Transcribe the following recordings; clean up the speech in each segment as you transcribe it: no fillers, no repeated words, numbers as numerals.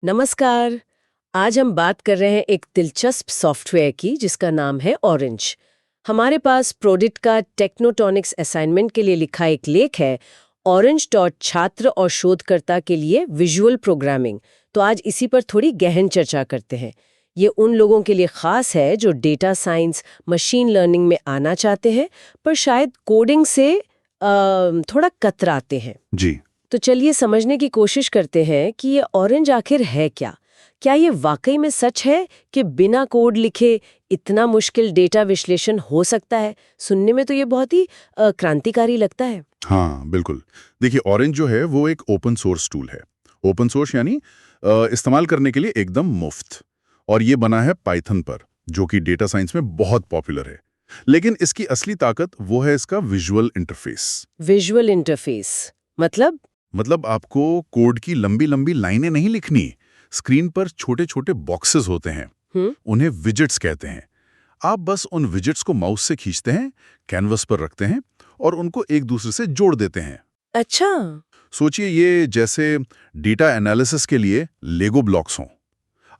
नमस्कार। आज हम बात कर रहे हैं एक दिलचस्प सॉफ्टवेयर की जिसका नाम है ऑरेंज। हमारे पास प्रोडिट का टेक्नोटॉनिक्स असाइनमेंट के लिए लिखा एक लेख है, ऑरेंज डॉट छात्र और शोधकर्ता के लिए विजुअल प्रोग्रामिंग। तो आज इसी पर थोड़ी गहन चर्चा करते हैं। ये उन लोगों के लिए खास है जो डेटा साइंस, मशीन लर्निंग में आना चाहते हैं पर शायद कोडिंग से थोड़ा कतराते हैं। जी। तो चलिए समझने की कोशिश करते हैं कि ये ऑरेंज आखिर है क्या। क्या ये वाकई में सच है कि बिना कोड लिखे इतना मुश्किल डेटा विश्लेषण हो सकता है? सुनने में तो ये बहुत ही क्रांतिकारी लगता है। हाँ, बिल्कुल। देखिए, ऑरेंज जो है वो एक ओपन सोर्स टूल है। ओपन सोर्स यानी इस्तेमाल करने के लिए एकदम मुफ्त। और ये बना है पाइथन पर, जो कि डेटा साइंस में बहुत पॉपुलर है। लेकिन इसकी असली ताकत वो है इसका विजुअल इंटरफेस। विजुअल इंटरफेस मतलब आपको कोड की लंबी लंबी लाइनें नहीं लिखनी। स्क्रीन पर छोटे छोटे बॉक्सेस होते हैं। हम्म उन्हें विजेट्स कहते हैं। आप बस उन विजेट्स को माउस से खींचते हैं, कैनवस पर रखते हैं और उनको एक दूसरे से जोड़ देते हैं। अच्छा। सोचिए ये जैसे डेटा एनालिसिस के लिए लेगो ब्लॉक्स हों।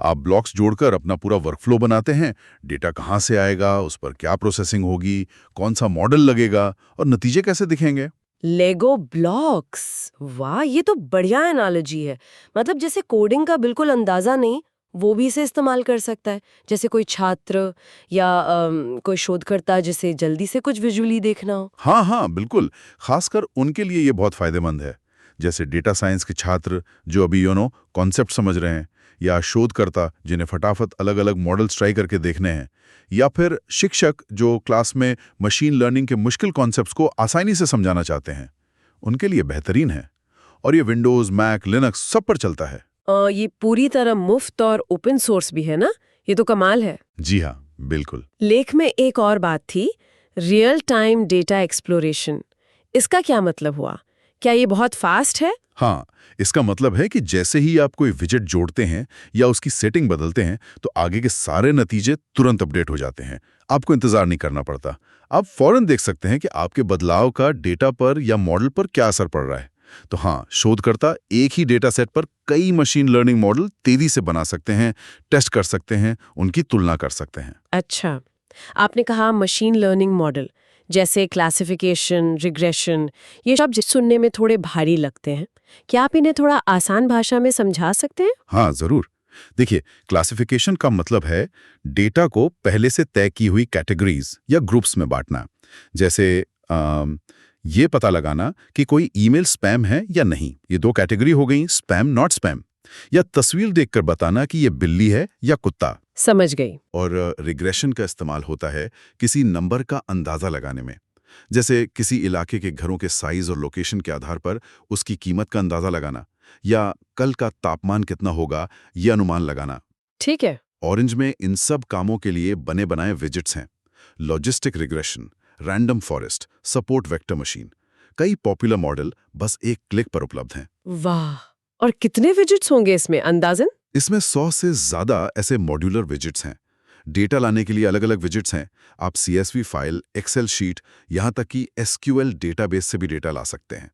आप ब्लॉक्स जोड़कर अपना पूरा वर्कफ्लो बनाते हैं। डेटा कहाँ से आएगा, उस पर क्या प्रोसेसिंग होगी, कौन सा मॉडल लगेगा और नतीजे कैसे दिखेंगे। लेगो ब्लॉक्स, वाह ये तो बढ़िया एनालॉजी है। मतलब जैसे कोडिंग का बिल्कुल अंदाजा नहीं, वो भी इसे इस्तेमाल कर सकता है। जैसे कोई छात्र या कोई शोधकर्ता जिसे जल्दी से कुछ विजुअली देखना हो। हाँ हाँ, बिल्कुल। खासकर उनके लिए ये बहुत फायदेमंद है। जैसे डेटा साइंस के छात्र जो अभी कॉन्सेप्ट समझ रहे हैं, या शोधकर्ता जिन्हें फटाफट अलग अलग मॉडल्स ट्राई करके देखने हैं, या फिर शिक्षक जो क्लास में मशीन लर्निंग के मुश्किल कॉन्सेप्ट्स को आसानी से समझाना चाहते हैं, उनके लिए बेहतरीन है। और ये विंडोज, मैक, लिनक्स सब पर चलता है। ये पूरी तरह मुफ्त और ओपन सोर्स भी है ना? ये तो कमाल है। जी हाँ, बिल्कुल। लेख में एक और बात थी, रियल टाइम डेटा एक्सप्लोरेशन। इसका क्या मतलब हुआ? क्या ये बहुत फास्ट है? हाँ, इसका मतलब है कि जैसे ही आप कोई विजेट जोड़ते हैं या उसकी सेटिंग बदलते हैं, तो आगे के सारे नतीजे तुरंत अपडेट हो जाते हैं। आपको इंतजार नहीं करना पड़ता। आप फौरन देख सकते हैं कि आपके बदलाव का डेटा पर या मॉडल पर क्या असर पड़ रहा है। तो हाँ, शोधकर्ता एक ही डेटा सेट पर कई मशीन लर्निंग मॉडल तेजी से बना सकते हैं, टेस्ट कर सकते हैं, उनकी तुलना कर सकते हैं। अच्छा, आपने कहा मशीन लर्निंग मॉडल, जैसे क्लासिफिकेशन, रिग्रेशन, ये शब्द सुनने में थोड़े भारी लगते हैं। क्या आप इन्हें थोड़ा आसान भाषा में समझा सकते हैं? हाँ, जरूर। देखिए, क्लासिफिकेशन का मतलब है डेटा को पहले से तय की हुई कैटेगरीज या ग्रुप्स में बांटना। जैसे ये पता लगाना कि कोई ईमेल स्पैम है या नहीं। ये दो कैटेगरी हो गई, स्पैम, नॉट स्पैम। या तस्वीर देखकर बताना कि ये बिल्ली है या कुत्ता। समझ गई। और रिग्रेशन का इस्तेमाल होता है किसी नंबर का अंदाजा लगाने में। जैसे किसी इलाके के घरों के साइज और लोकेशन के आधार पर उसकी कीमत का अंदाजा लगाना, या कल का तापमान कितना होगा ये अनुमान लगाना। ठीक है। ऑरेंज में इन सब कामों के लिए बने बनाए विजेट्स हैं। Logistic regression, random forest, support vector machine, कई पॉपुलर मॉडल बस एक क्लिक पर उपलब्ध हैं। वाह! और कितने विजिट्स होंगे इसमें अंदाजन? इसमें 100 से ज्यादा ऐसे मॉड्यूलर विजेट्स हैं। डेटा लाने के लिए अलग अलग विजेट्स हैं। आप CSV फाइल, एक्सेल शीट, यहाँ तक कि SQL डेटाबेस से भी डेटा ला सकते हैं।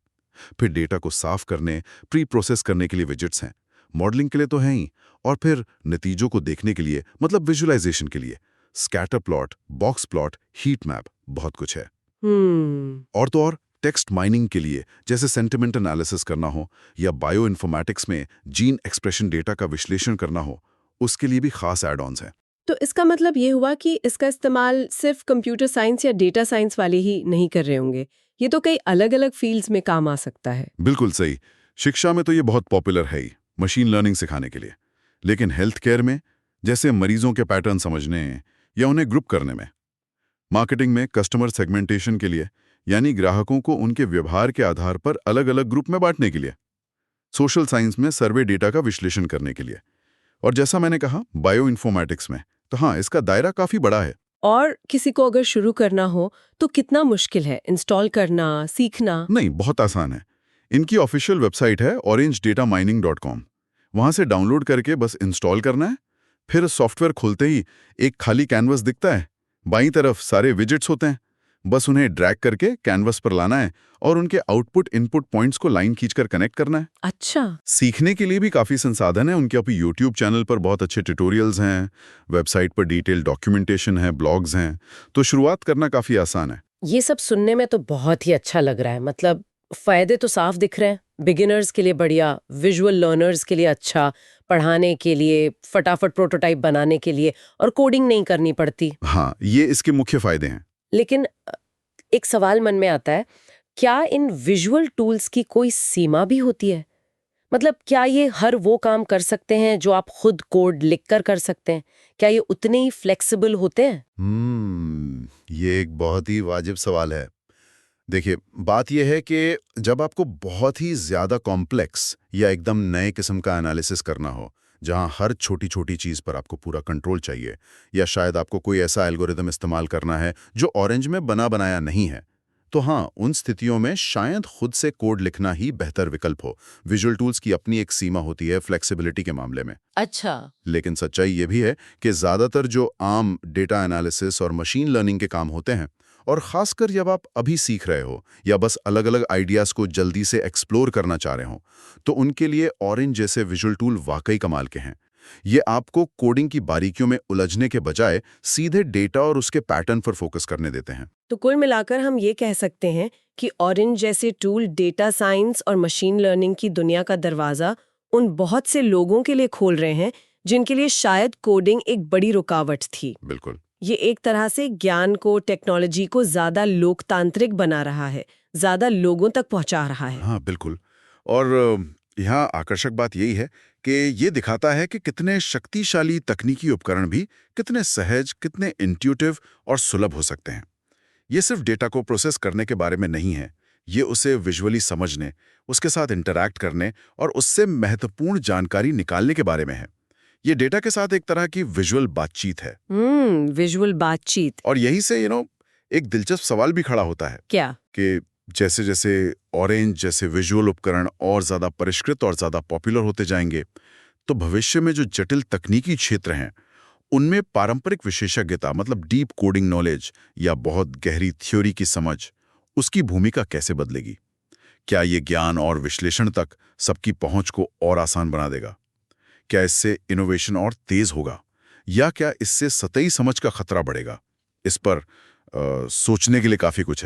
फिर डेटा को साफ करने, प्री प्रोसेस करने के लिए विजेट्स हैं। मॉडलिंग के लिए तो हैं ही, और फिर नतीजों को देखने के लिए, मतलब विजुअलाइजेशन के लिए scatter plot, box plot, heat map, बहुत कुछ है। और तो और टेक्स्ट माइनिंग के लिए, जैसे सेंटिमेंट एनालिसिस करना हो या बायो इन्फॉर्मेटिक्स में जीन एक्सप्रेशन डेटा का विश्लेषण करना हो, उसके लिए भी खास एड-ऑन्स हैं। तो इसका मतलब ये हुआ कि इसका इस्तेमाल सिर्फ कंप्यूटर साइंस या डेटा साइंस वाले ही नहीं कर रहे होंगे। ये तो कई अलग-अलग फील्ड्स में काम आ सकता है। बिल्कुल सही। शिक्षा में तो ये बहुत पॉपुलर है ही, मशीन लर्निंग सिखाने के लिए। लेकिन हेल्थ केयर में, जैसे मरीजों के पैटर्न समझने या उन्हें ग्रुप करने में। मार्केटिंग में कस्टमर सेगमेंटेशन के लिए, यानी ग्राहकों को उनके व्यवहार के आधार पर अलग अलग ग्रुप में बांटने के लिए। सोशल साइंस में सर्वे डेटा का विश्लेषण करने के लिए। और जैसा मैंने कहा, बायो इन्फॉर्मेटिक्स में, तो हाँ, इसका दायरा काफी बड़ा है। और किसी को अगर शुरू करना हो तो कितना मुश्किल है इंस्टॉल करना, सीखना? नहीं, बहुत आसान है। इनकी ऑफिशियल वेबसाइट है orangedatamining.com। वहां से डाउनलोड करके बस इंस्टॉल करना है। फिर सॉफ्टवेयर खोलते ही एक खाली कैनवस दिखता है। बाईं तरफ सारे विजेट्स होते हैं। बस उन्हें ड्रैग करके कैनवस पर लाना है और उनके आउटपुट इनपुट पॉइंट्स को लाइन खींचकर कनेक्ट करना है। अच्छा। सीखने के लिए भी काफ़ी संसाधन है। उनके अपने यूट्यूब चैनल पर बहुत अच्छे ट्यूटोरियल्स हैं, वेबसाइट पर डिटेल डॉक्यूमेंटेशन है, ब्लॉग्स हैं, तो शुरुआत करना काफ़ी आसान है। ये सब सुनने में तो बहुत ही अच्छा लग रहा है। मतलब फायदे तो साफ दिख रहे हैं। बिगिनर्स के लिए बढ़िया, विजुअल लर्नर्स के लिए अच्छा, पढ़ाने के लिए, फटाफट प्रोटोटाइप बनाने के लिए, और कोडिंग नहीं करनी पड़ती। हाँ, ये इसके मुख्य फायदे हैं। लेकिन एक सवाल मन में आता है, क्या इन विजुअल टूल्स की कोई सीमा भी होती है? मतलब क्या ये हर वो काम कर सकते हैं जो आप खुद कोड लिखकर कर सकते हैं? क्या ये उतने ही फ्लेक्सिबल होते हैं? ये एक बहुत ही वाजिब सवाल है। देखिए, बात यह है कि जब आपको बहुत ही ज़्यादा कॉम्प्लेक्स या एकदम नए किस्म का एनालिसिस करना हो, जहां हर छोटी-छोटी चीज़ पर आपको पूरा कंट्रोल चाहिए, या शायद आपको कोई ऐसा एल्गोरिदम इस्तेमाल करना है जो ऑरेंज में बना बनाया नहीं है, तो हाँ, उन स्थितियों में शायद खुद से कोड लिखना ही बेहतर विकल्प हो। विजुअल टूल्स की अपनी एक सीमा होती है फ्लेक्सिबिलिटी के मामले में। अच्छा। लेकिन सच्चाई ये भी है कि ज़्यादातर जो आम डेटा एनालिसिस और मशीन लर्निंग के काम होते हैं, और ख़ासकर जब आप अभी सीख रहे हो या बस अलग-अलग आइडियाज़ को जल्दी से एक्सप्लोर करना चाह रहे हो, तो उनके लिए ऑरेंज जैसे विजुअल टूल वाकई कमाल के हैं। ये आपको कोडिंग की बारीकियों में उलझने के बजाय सीधे डेटा और उसके पैटर्न पर फोकस करने देते हैं। तो कुल मिलाकर हम ये कह सकते हैं कि ऑरेंज जैसे टूल डेटा साइंस और मशीन लर्निंग की दुनिया का दरवाजा उन बहुत से लोगों के लिए खोल रहे हैं जिनके लिए शायद कोडिंग एक बड़ी रुकावट थी। बिल्कुल। ये एक तरह से ज्ञान को, टेक्नोलॉजी को ज्यादा लोकतांत्रिक बना रहा है, ज्यादा लोगों तक पहुंचा रहा है। हाँ, बिल्कुल। और यहाँ आकर्षक बात यही है कि ये दिखाता है कि कितने शक्तिशाली तकनीकी उपकरण भी कितने सहज, कितने इंट्यूटिव और सुलभ हो सकते हैं। ये सिर्फ डेटा को प्रोसेस करने के बारे में नहीं है, ये उसे विजुअली समझने, उसके साथ इंटरैक्ट करने और उससे महत्वपूर्ण जानकारी निकालने के बारे में है। ये डेटा के साथ एक तरह की विजुअल बातचीत है। विजुअल बातचीत। और यही से एक दिलचस्प सवाल भी खड़ा होता है क्या? कि जैसे जैसे ऑरेंज जैसे विजुअल उपकरण और ज़्यादा परिष्कृत और ज़्यादा पॉपुलर होते जाएंगे, तो भविष्य में जो जटिल तकनीकी क्षेत्र हैं, उनमें पारंपरिक विशेषज्ञता मतलब डीप कोडिंग नॉलेज या बहुत गहरी थ्योरी की समझ, उसकी भूमिका कैसे बदलेगी? क्या ये ज्ञान और विश्लेषण तक सबकी पहुंच को और आसान बना देगा? क्या इससे इनोवेशन और तेज होगा, या क्या इससे सतही समझ का खतरा बढ़ेगा? इस पर सोचने के लिए काफ़ी कुछ है।